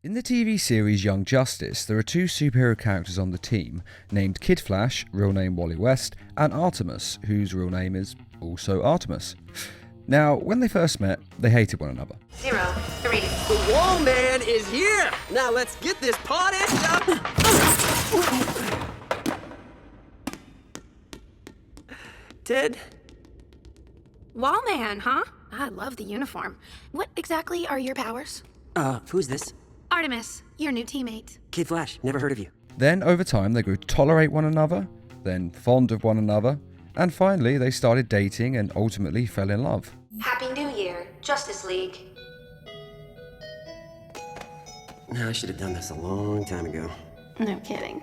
In the TV series Young Justice, there are two superhero characters on the team, named Kid Flash, real name Wally West, and Artemis, whose real name is also Artemis. Now, when they first met, they hated one another. 0, 3. The wall man is here! Now let's get this party started! Ted? Wallman, huh? I love the uniform. What exactly are your powers? Who's this? Artemis, your new teammate. Kid Flash, never heard of you. Then, over time, they grew to tolerate one another, then fond of one another, and finally they started dating and ultimately fell in love. Happy New Year, Justice League. I should have done this a long time ago. No kidding.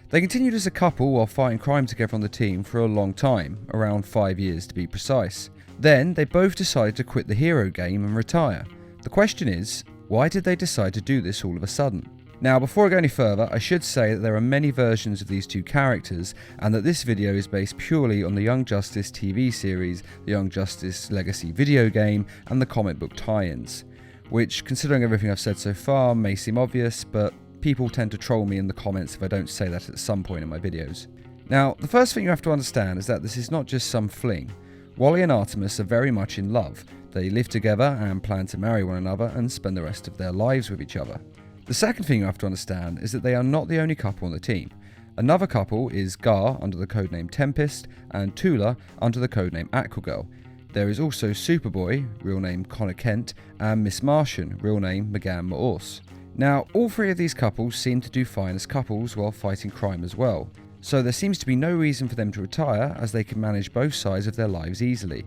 They continued as a couple while fighting crime together on the team for a long time, around 5 years to be precise. Then they both decided to quit the hero game and retire. The question is, why did they decide to do this all of a sudden? Now, before I go any further, I should say that there are many versions of these two characters, and that this video is based purely on the Young Justice TV series, the Young Justice Legacy video game, and the comic book tie-ins. Which, considering everything I've said so far, may seem obvious, but people tend to troll me in the comments if I don't say that at some point in my videos. Now, the first thing you have to understand is that this is not just some fling. Wally and Artemis are very much in love. They live together and plan to marry one another and spend the rest of their lives with each other. The second thing you have to understand is that they are not the only couple on the team. Another couple is Gar under the codename Tempest and Tula under the codename Aquagirl. There is also Superboy, real name Connor Kent, and Miss Martian, real name Megan Morse. Now, all three of these couples seem to do fine as couples while fighting crime as well. So there seems to be no reason for them to retire, as they can manage both sides of their lives easily.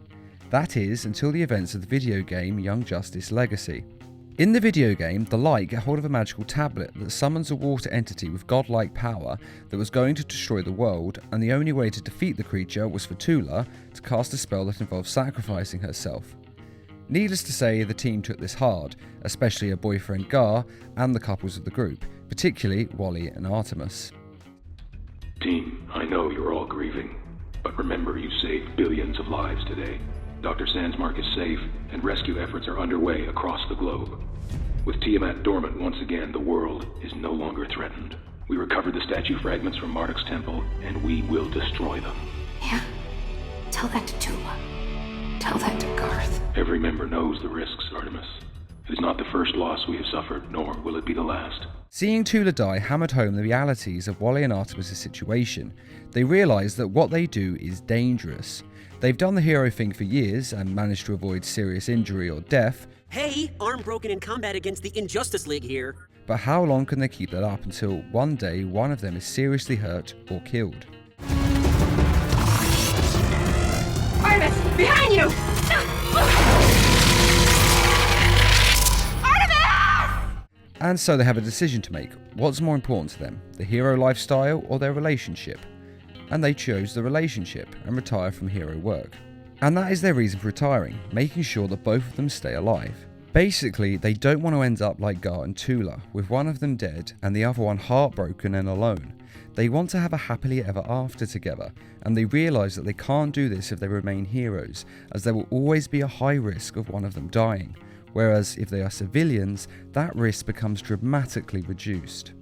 That is, until the events of the video game Young Justice Legacy. In the video game, the Light get hold of a magical tablet that summons a water entity with godlike power that was going to destroy the world, and the only way to defeat the creature was for Tula to cast a spell that involved sacrificing herself. Needless to say, the team took this hard, especially her boyfriend Gar and the couples of the group, particularly Wally and Artemis. Team, I know you're all grieving, but remember you saved billions of lives today. Dr. Sandsmark is safe, and rescue efforts are underway across the globe. With Tiamat dormant once again, the world is no longer threatened. We recovered the statue fragments from Marduk's temple, and we will destroy them. Yeah. Tell that to Tula. Tell that to Garth. Every member knows the risks, Artemis. It is not the first loss we have suffered, nor will it be the last. Seeing Tula die hammered home the realities of Wally and Artemis' situation. They realise that what they do is dangerous. They've done the hero thing for years and managed to avoid serious injury or death. Hey, arm broken in combat against the Injustice League here. But how long can they keep that up until one day one of them is seriously hurt or killed? Artemis, behind you! Artemis! And so they have a decision to make. What's more important to them, the hero lifestyle or their relationship? And they chose the relationship and retire from hero work. And that is their reason for retiring, making sure that both of them stay alive. Basically, they don't want to end up like Gar and Tula, with one of them dead and the other one heartbroken and alone. They want to have a happily ever after together, and they realise that they can't do this if they remain heroes, as there will always be a high risk of one of them dying, whereas if they are civilians, that risk becomes dramatically reduced.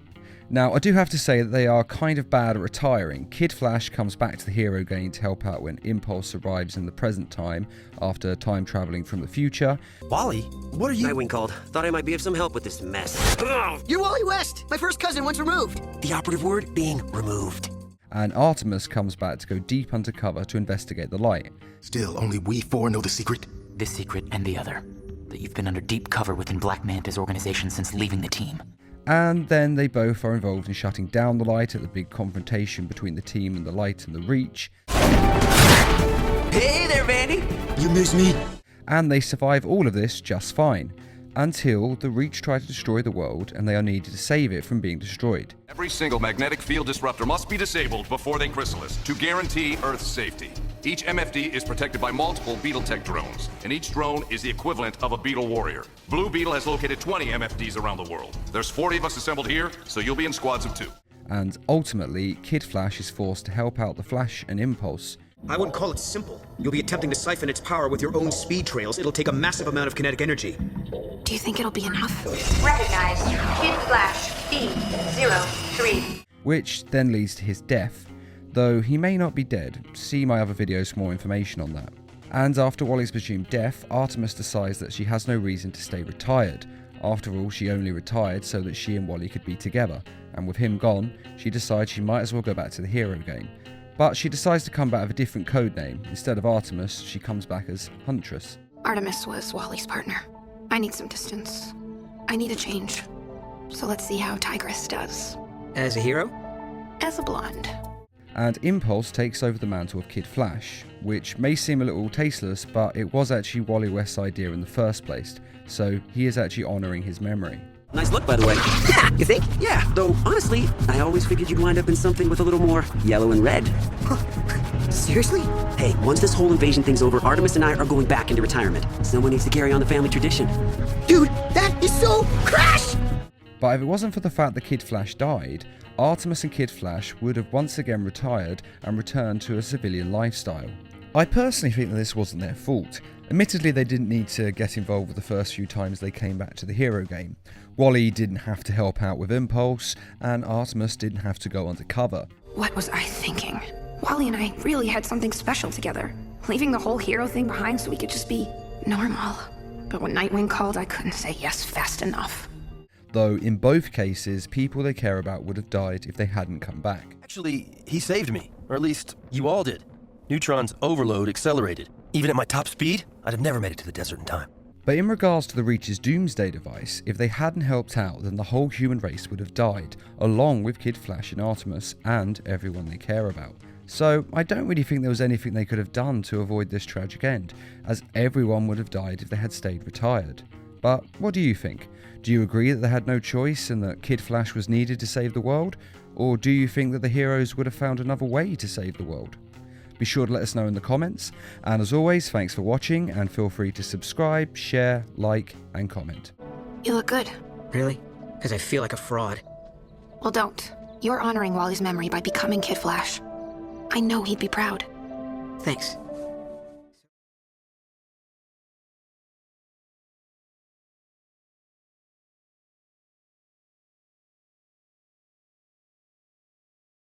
Now, I do have to say that they are kind of bad at retiring. Kid Flash comes back to the hero game to help out when Impulse arrives in the present time after time travelling from the future. Wally, what are you— Nightwing called. Thought I might be of some help with this mess. You're Wally West, my first cousin once removed. The operative word being removed. And Artemis comes back to go deep undercover to investigate the Light. Still, only we four know the secret. This secret and the other. That you've been under deep cover within Black Manta's organization since leaving the team. And then they both are involved in shutting down the Light at the big confrontation between the team and the Light and the Reach. Hey there, Vandy! You miss me? And they survive all of this just fine, until the Reach try to destroy the world and they are needed to save it from being destroyed. Every single magnetic field disruptor must be disabled before they chrysalis to guarantee Earth's safety. Each MFD is protected by multiple Beetle Tech drones, and each drone is the equivalent of a Beetle warrior. Blue Beetle has located 20 MFDs around the world. There's 40 of us assembled here, so you'll be in squads of 2. And ultimately, Kid Flash is forced to help out the Flash and Impulse, I wouldn't call it simple. You'll be attempting to siphon its power with your own speed trails. It'll take a massive amount of kinetic energy. Do you think it'll be enough? Recognize Kid Flash B03. Which then leads to his death, though he may not be dead. See my other videos for more information on that. And after Wally's presumed death, Artemis decides that she has no reason to stay retired. After all, she only retired so that she and Wally could be together, and with him gone, she decides she might as well go back to the hero game. But she decides to come back with a different code name. Instead of Artemis, she comes back as Huntress. Artemis was Wally's partner. I need some distance. I need a change. So let's see how Tigress does. As a hero? As a blonde. And Impulse takes over the mantle of Kid Flash, which may seem a little tasteless, but it was actually Wally West's idea in the first place, so he is actually honouring his memory. Nice look, by the way. Yeah, you think? Yeah, though honestly, I always figured you'd wind up in something with a little more yellow and red. Seriously? Hey, once this whole invasion thing's over, Artemis and I are going back into retirement. Someone needs to carry on the family tradition. Dude, that is so crash! But if it wasn't for the fact that Kid Flash died, Artemis and Kid Flash would have once again retired and returned to a civilian lifestyle. I personally think that this wasn't their fault. Admittedly, they didn't need to get involved the first few times they came back to the hero game. Wally didn't have to help out with Impulse, and Artemis didn't have to go undercover. What was I thinking? Wally and I really had something special together. Leaving the whole hero thing behind so we could just be normal. But when Nightwing called, I couldn't say yes fast enough. Though in both cases, people they care about would have died if they hadn't come back. Actually, he saved me. Or at least, you all did. Neutron's overload accelerated. Even at my top speed, I'd have never made it to the desert in time. But in regards to the Reacher's doomsday device, if they hadn't helped out, then the whole human race would have died, along with Kid Flash and Artemis, and everyone they care about. So I don't really think there was anything they could have done to avoid this tragic end, as everyone would have died if they had stayed retired. But what do you think? Do you agree that they had no choice and that Kid Flash was needed to save the world? Or do you think that the heroes would have found another way to save the world? Be sure to let us know in the comments, and as always, thanks for watching, and feel free to subscribe, share, like, and comment. You look good. Really? Because I feel like a fraud. Well, don't. You're honoring Wally's memory by becoming Kid Flash. I know he'd be proud. Thanks.